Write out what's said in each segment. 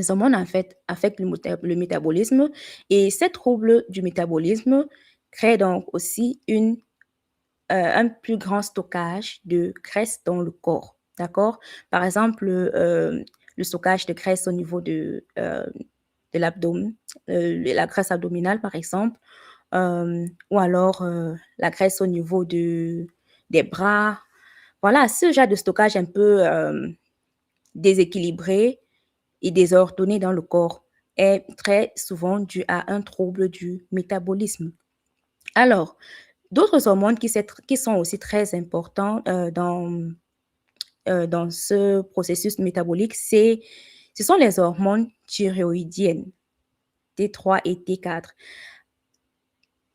Les hormones, en fait, affectent le métabolisme et ces troubles du métabolisme créent donc aussi un plus grand stockage de graisse dans le corps, d'accord? Par exemple, le stockage de graisse au niveau de l'abdomen, la graisse abdominale, par exemple, ou alors la graisse au niveau des bras. Voilà, ce genre de stockage un peu déséquilibré et désordonné dans le corps est très souvent dû à un trouble du métabolisme. Alors, d'autres hormones qui sont aussi très importants dans ce processus métabolique, ce sont les hormones thyroïdiennes, T3 et T4.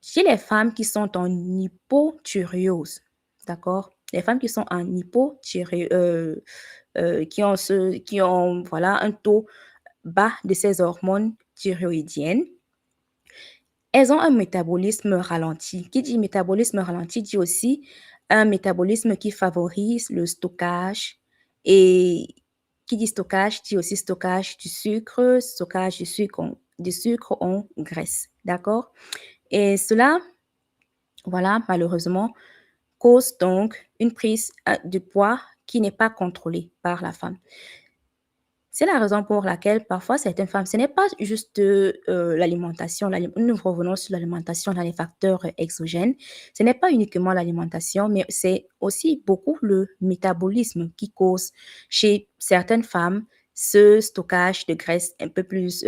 Chez les femmes qui sont en hypothyréose, d'accord? Les femmes qui sont en hypothyréose, qui ont voilà, un taux bas de ces hormones thyroïdiennes, elles ont un métabolisme ralenti. Qui dit métabolisme ralenti dit aussi un métabolisme qui favorise le stockage. Et qui dit stockage dit aussi stockage du sucre en graisse. D'accord? Et cela, voilà, malheureusement, cause donc une prise de poids qui n'est pas contrôlée par la femme. C'est la raison pour laquelle parfois certaines femmes, ce n'est pas juste l'alimentation, nous revenons sur l'alimentation dans les facteurs exogènes, ce n'est pas uniquement l'alimentation, mais c'est aussi beaucoup le métabolisme qui cause chez certaines femmes ce stockage de graisse un peu plus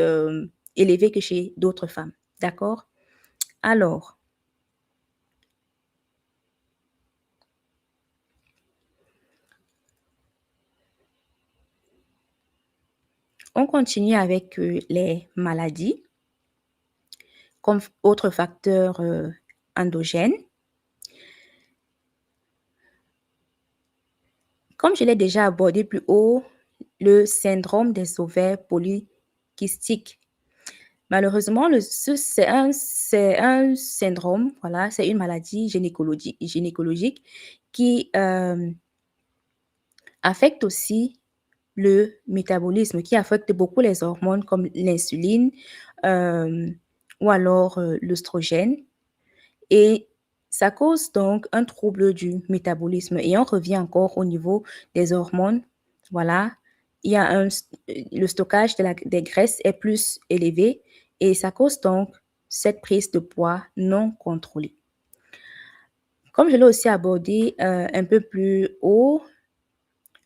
élevé que chez d'autres femmes. D'accord? Alors, on continue avec les maladies comme autre facteur endogène. Comme je l'ai déjà abordé plus haut, le syndrome des ovaires polykystiques. Malheureusement, c'est un syndrome, voilà, c'est une maladie gynécologique qui affecte aussi le métabolisme, qui affecte beaucoup les hormones comme l'insuline ou alors l'œstrogène. Et ça cause donc un trouble du métabolisme. Et on revient encore au niveau des hormones. Voilà, il y a le stockage des graisses est plus élevé et ça cause donc cette prise de poids non contrôlée. Comme je l'ai aussi abordé un peu plus haut,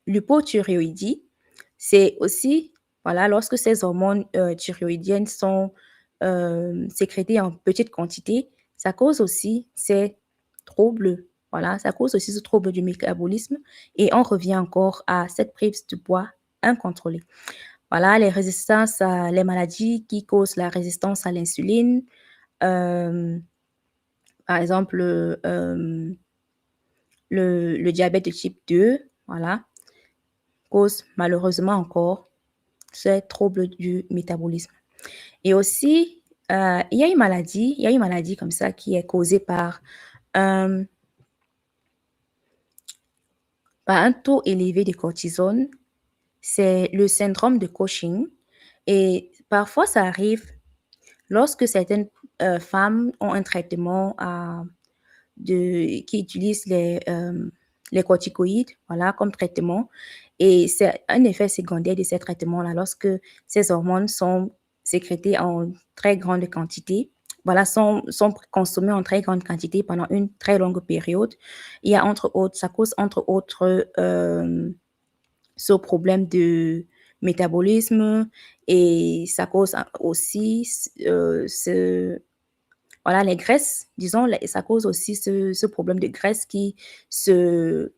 l'hypothyroïdie, c'est aussi, voilà, lorsque ces hormones thyroïdiennes sont sécrétées en petite quantité, ça cause aussi ces troubles, voilà, ça cause aussi ce trouble du métabolisme et on revient encore à cette prise de poids incontrôlée. Voilà, les maladies qui causent la résistance à l'insuline, euh, par exemple le diabète de type 2, voilà, cause malheureusement encore ces troubles du métabolisme. Et aussi, il y a une maladie comme ça qui est causée un, par un taux élevé de cortisone. C'est le syndrome de Cushing. Et parfois, ça arrive lorsque certaines femmes ont un traitement qui utilise les corticoïdes, voilà, comme traitement. Et c'est un effet secondaire de ces traitements-là lorsque ces hormones sont sécrétées en très grande quantité, voilà, sont consommées en très grande quantité pendant une très longue période. Il y a entre autres, ça cause entre autres ce problème de métabolisme et ça cause aussi voilà, les graisses, disons, ça cause aussi ce problème de graisse euh,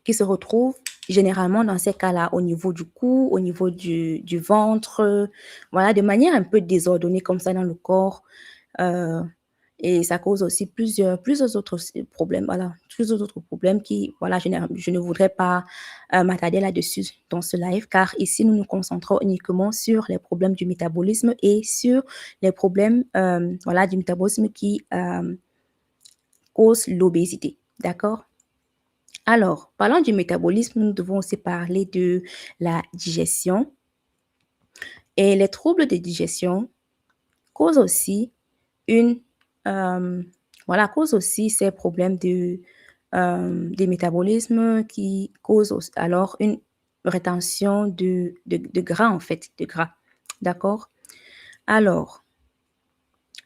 qui se retrouve généralement dans ces cas-là au niveau du cou, au niveau du ventre, voilà, de manière un peu désordonnée comme ça dans le corps. Euh, et ça cause aussi plusieurs autres problèmes, voilà, plusieurs autres problèmes qui, voilà, je ne voudrais pas m'attarder là-dessus dans ce live, car ici, nous nous concentrons uniquement sur les problèmes du métabolisme et sur les problèmes, voilà, du métabolisme qui causent l'obésité, d'accord? Alors, parlant du métabolisme, nous devons aussi parler de la digestion. Et les troubles de digestion causent aussi une, euh, voilà, causent aussi ces problèmes de métabolisme qui causent alors une rétention de gras, en fait, de gras. D'accord? Alors,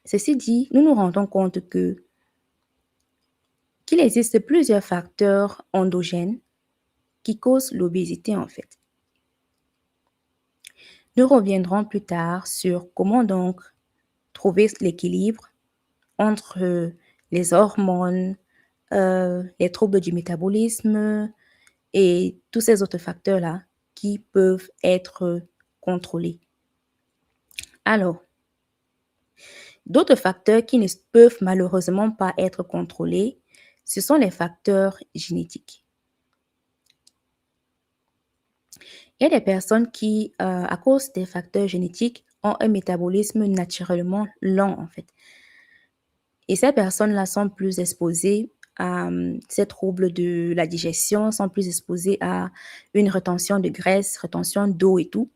ceci dit, nous nous rendons compte qu'il existe plusieurs facteurs endogènes qui causent l'obésité, en fait. Nous reviendrons plus tard sur comment donc trouver l'équilibre entre les hormones, les troubles du métabolisme et tous ces autres facteurs-là qui peuvent être contrôlés. Alors, d'autres facteurs qui ne peuvent malheureusement pas être contrôlés, ce sont les facteurs génétiques. Il y a des personnes qui, à cause des facteurs génétiques, ont un métabolisme naturellement lent, en fait. Et ces personnes-là sont plus exposées à ces troubles de la digestion, sont plus exposées à une rétention de graisse, rétention d'eau et tout.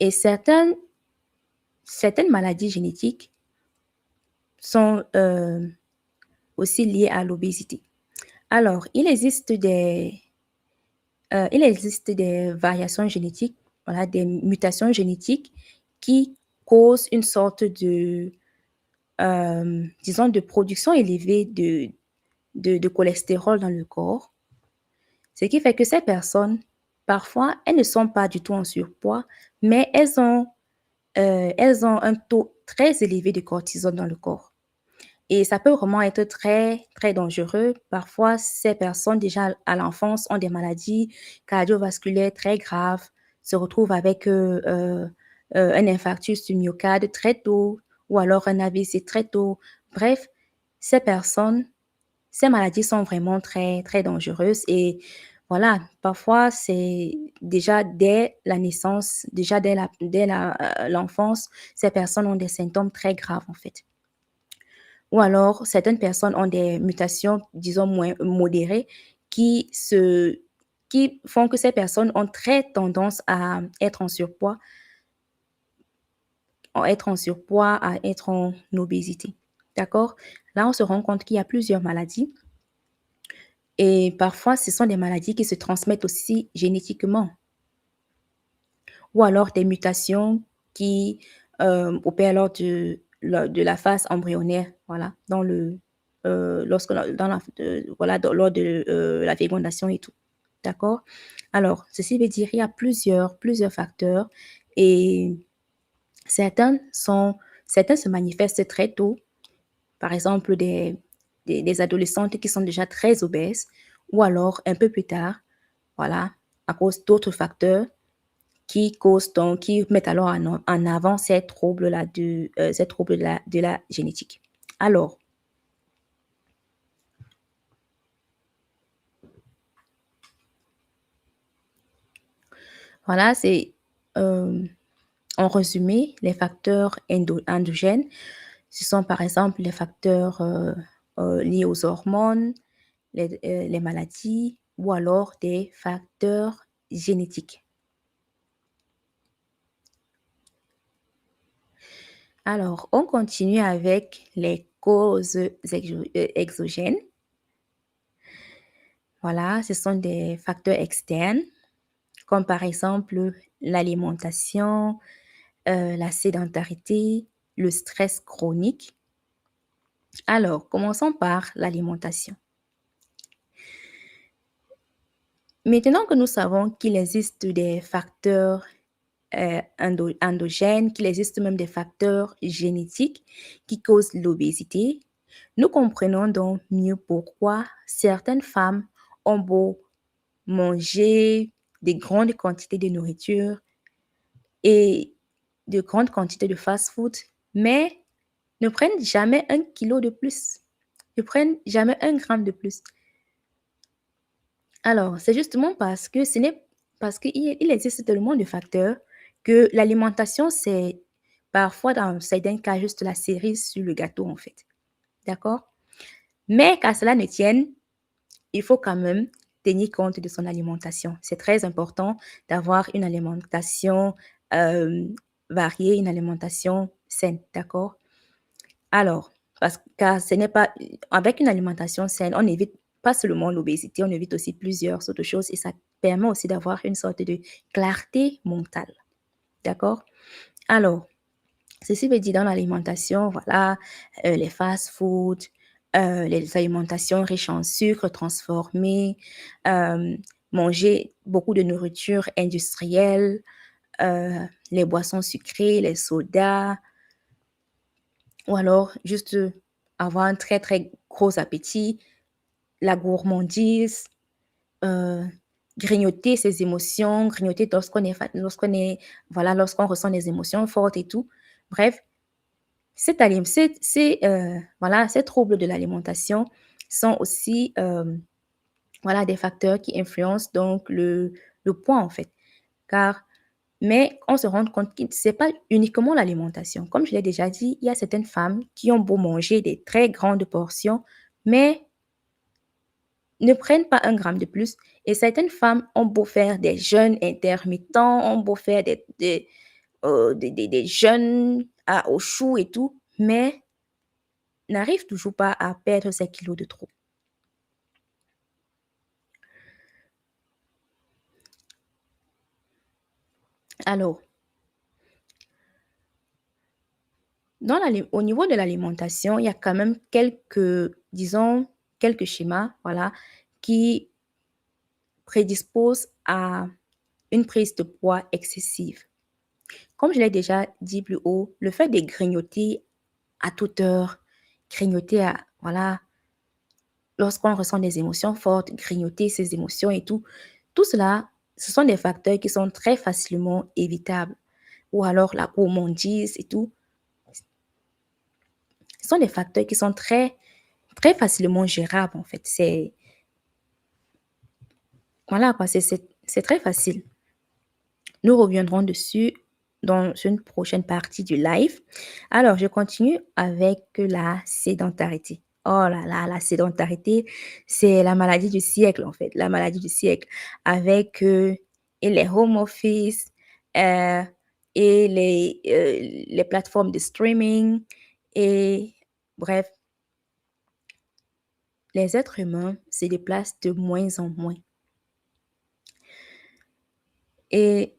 Et certaines maladies génétiques sont aussi liées à l'obésité. Alors, il existe des variations génétiques, voilà, des mutations génétiques qui causent une sorte disons, de production élevée de cholestérol dans le corps. Ce qui fait que ces personnes, parfois, elles ne sont pas du tout en surpoids, mais elles ont un taux très élevé de cortisol dans le corps. Et ça peut vraiment être très, très dangereux. Parfois, ces personnes, déjà à l'enfance, ont des maladies cardiovasculaires très graves, se retrouvent avec un infarctus du myocarde très tôt, ou alors un AVC très tôt. Bref, ces personnes, ces maladies sont vraiment très, très dangereuses. Et voilà, parfois, c'est déjà dès la naissance, déjà l'enfance, ces personnes ont des symptômes très graves, en fait. Ou alors, certaines personnes ont des mutations, disons, moins modérées qui, se, qui font que ces personnes ont très tendance à être en surpoids, à être en obésité. D'accord? Là, on se rend compte qu'il y a plusieurs maladies et parfois, ce sont des maladies qui se transmettent aussi génétiquement ou alors des mutations qui opèrent lors de la phase embryonnaire, voilà, lors de la fécondation et tout. D'accord? Alors, ceci veut dire qu'il y a plusieurs facteurs et certains certains se manifestent très tôt, par exemple des adolescentes qui sont déjà très obèses ou alors un peu plus tard, voilà, à cause d'autres facteurs qui mettent alors en avant ces troubles de la génétique. Alors, voilà, c'est euh, en résumé les facteurs endogènes. Ce sont par exemple les facteurs liés aux hormones, les maladies ou alors des facteurs génétiques. Alors, on continue avec les causes exogènes. Voilà, ce sont des facteurs externes, comme par exemple l'alimentation, la sédentarité, le stress chronique. Alors, commençons par l'alimentation. Maintenant que nous savons qu'il existe des facteurs endogènes, qu'il existe même des facteurs génétiques qui causent l'obésité, nous comprenons donc mieux pourquoi certaines femmes ont beau manger des grandes quantités de nourriture et de grandes quantités de fast-food, mais ne prennent jamais 1 kilo de plus, ne prennent jamais 1 gramme de plus. Alors, c'est justement parce qu'il existe tellement de facteurs que l'alimentation, c'est parfois dans certains cas juste la cerise sur le gâteau, en fait. D'accord? Mais qu'à cela ne tienne, il faut quand même tenir compte de son alimentation. C'est très important d'avoir une alimentation variée, une alimentation saine, d'accord? Alors, car ce n'est pas avec une alimentation saine, on évite pas seulement l'obésité, on évite aussi plusieurs autres choses et ça permet aussi d'avoir une sorte de clarté mentale, d'accord? Alors, ceci veut dire dans l'alimentation, voilà, les fast-foods, les alimentations riches en sucre transformé, manger beaucoup de nourriture industrielle, les boissons sucrées, les sodas, ou alors juste avoir un très, très gros appétit, la gourmandise, heu, grignoter ses émotions, grignoter lorsqu'on ressent des émotions fortes et tout. Bref, ces troubles de l'alimentation sont aussi, voilà, des facteurs qui influencent donc le poids, en fait. Car mais on se rend compte que c'est pas uniquement l'alimentation. Comme je l'ai déjà dit, il y a certaines femmes qui ont beau manger des très grandes portions, mais ne prennent pas un gramme de plus et certaines femmes ont beau faire des jeûnes intermittents, ont beau faire des jeûnes au chou et tout, mais n'arrivent toujours pas à perdre ces kilos de trop. Alors, au niveau de l'alimentation, il y a quand même quelques, disons, quelques schémas, voilà, qui prédisposent à une prise de poids excessive. Comme je l'ai déjà dit plus haut, le fait de grignoter à toute heure, grignoter voilà, lorsqu'on ressent des émotions fortes, grignoter ses émotions et tout cela, ce sont des facteurs qui sont très facilement évitables. Ou alors la gourmandise et tout, ce sont des facteurs qui sont très, très facilement gérables en fait. Voilà quoi, c'est très facile. Nous reviendrons dessus dans une prochaine partie du live. Alors, je continue avec la sédentarité. Oh là là, la sédentarité, c'est la maladie du siècle, en fait, la maladie du siècle, avec et les home office euh, et les plateformes de streaming. Et bref, les êtres humains se déplacent de moins en moins. Et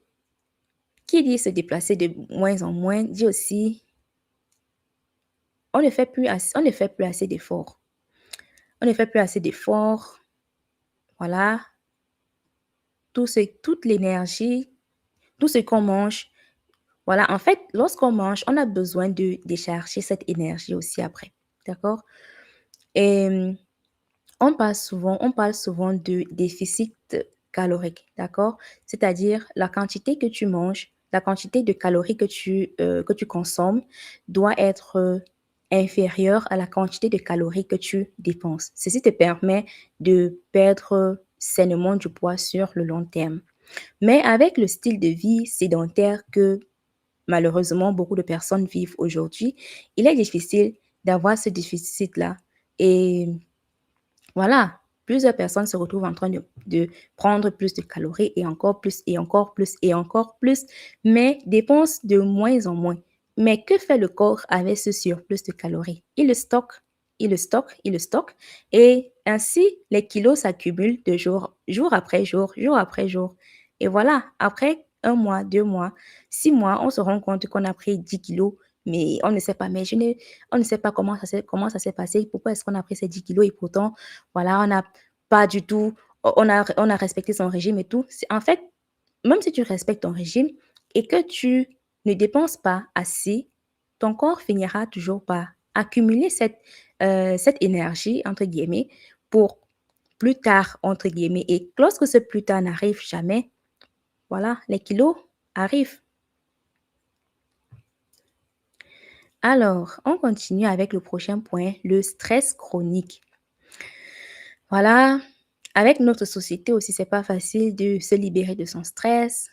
qui dit se déplacer de moins en moins dit aussi on ne fait plus assez d'efforts. On ne fait plus assez d'efforts, voilà, toute l'énergie, tout ce qu'on mange. Voilà, en fait, lorsqu'on mange, on a besoin de décharger cette énergie aussi après, d'accord? Et on parle souvent de déficit calorique, d'accord? C'est-à-dire la quantité que tu manges, la quantité de calories que tu consommes doit être inférieure à la quantité de calories que tu dépenses. Ceci te permet de perdre sainement du poids sur le long terme. Mais avec le style de vie sédentaire que malheureusement beaucoup de personnes vivent aujourd'hui, il est difficile d'avoir ce déficit-là. Et voilà, plusieurs personnes se retrouvent en train de prendre plus de calories et encore plus et encore plus et encore plus, mais dépensent de moins en moins. Mais que fait le corps avec ce surplus de calories? Il le stocke, il le stocke, il le stocke et ainsi les kilos s'accumulent de jour après jour, jour après jour. Et voilà, après un mois, 2 mois, 6 mois, on se rend compte qu'on a pris 10 kilos, mais on ne sait pas, on ne sait pas comment ça s'est passé, pourquoi est-ce qu'on a pris ces 10 kilos et pourtant voilà, on n'a pas du tout, on a respecté son régime et tout. En fait, même si tu respectes ton régime et que tu ne dépenses pas assez, ton corps finira toujours par accumuler cette énergie, entre guillemets, pour plus tard, entre guillemets. Et lorsque ce plus tard n'arrive jamais, voilà, les kilos arrivent. Alors, on continue avec le prochain point, le stress chronique. Voilà, avec notre société aussi, c'est pas facile de se libérer de son stress.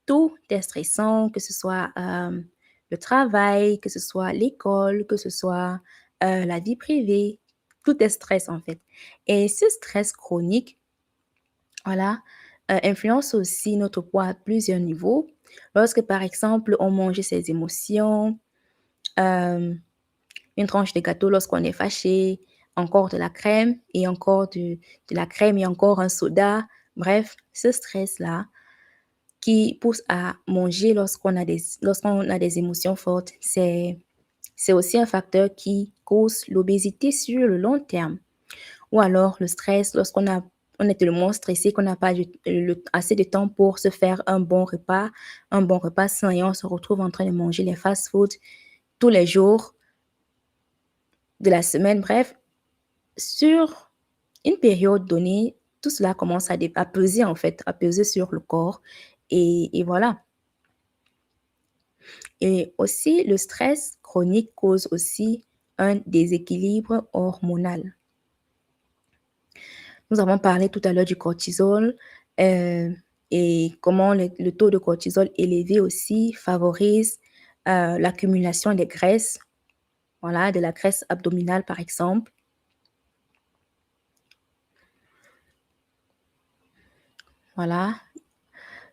Tout est stressant, que ce soit le travail, que ce soit l'école, que ce soit la vie privée. tout est stress en fait. Et ce stress chronique, voilà, influence aussi notre poids à plusieurs niveaux. Lorsque, par exemple, on mange ses émotions, euh, une tranche de gâteau lorsqu'on est fâché, encore de la crème et encore de la crème et encore un soda. Bref, ce stress-là qui pousse à manger lorsqu'on a des émotions fortes, c'est aussi un facteur qui cause l'obésité sur le long terme. Ou alors le stress on est tellement stressé qu'on n'a pas assez de temps pour se faire un bon repas sain et on se retrouve en train de manger les fast-foods tous les jours de la semaine. Bref, sur une période donnée, tout cela commence à peser en fait, à peser sur le corps. Et voilà. Et aussi, le stress chronique cause aussi un déséquilibre hormonal. Nous avons parlé tout à l'heure du cortisol euh, et comment le taux de cortisol élevé aussi favorise l'accumulation des graisses, voilà, de la graisse abdominale par exemple. Voilà.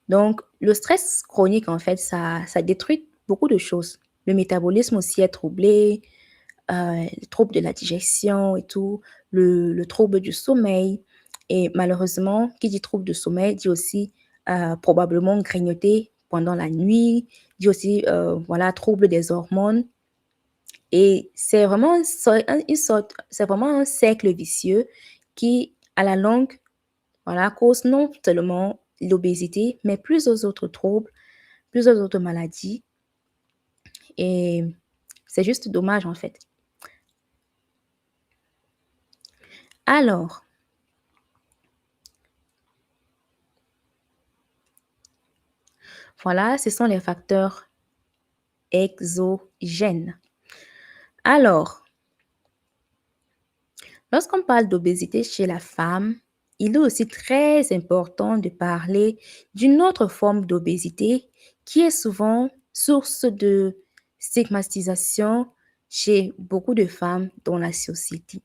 Donc, le stress chronique, en fait, ça détruit beaucoup de choses. Le métabolisme aussi est troublé, les troubles de la digestion et tout, le trouble du sommeil. Et malheureusement, qui dit trouble de sommeil dit aussi probablement grignoter pendant la nuit, dit aussi voilà, trouble des hormones. Et c'est vraiment c'est vraiment un cercle vicieux qui, à la longue, voilà, cause non seulement l'obésité, mais plusieurs autres troubles, plusieurs autres maladies. Et c'est juste dommage en fait. Alors, voilà, ce sont les facteurs exogènes. Alors, lorsqu'on parle d'obésité chez la femme, il est aussi très important de parler d'une autre forme d'obésité qui est souvent source de stigmatisation chez beaucoup de femmes dans la société.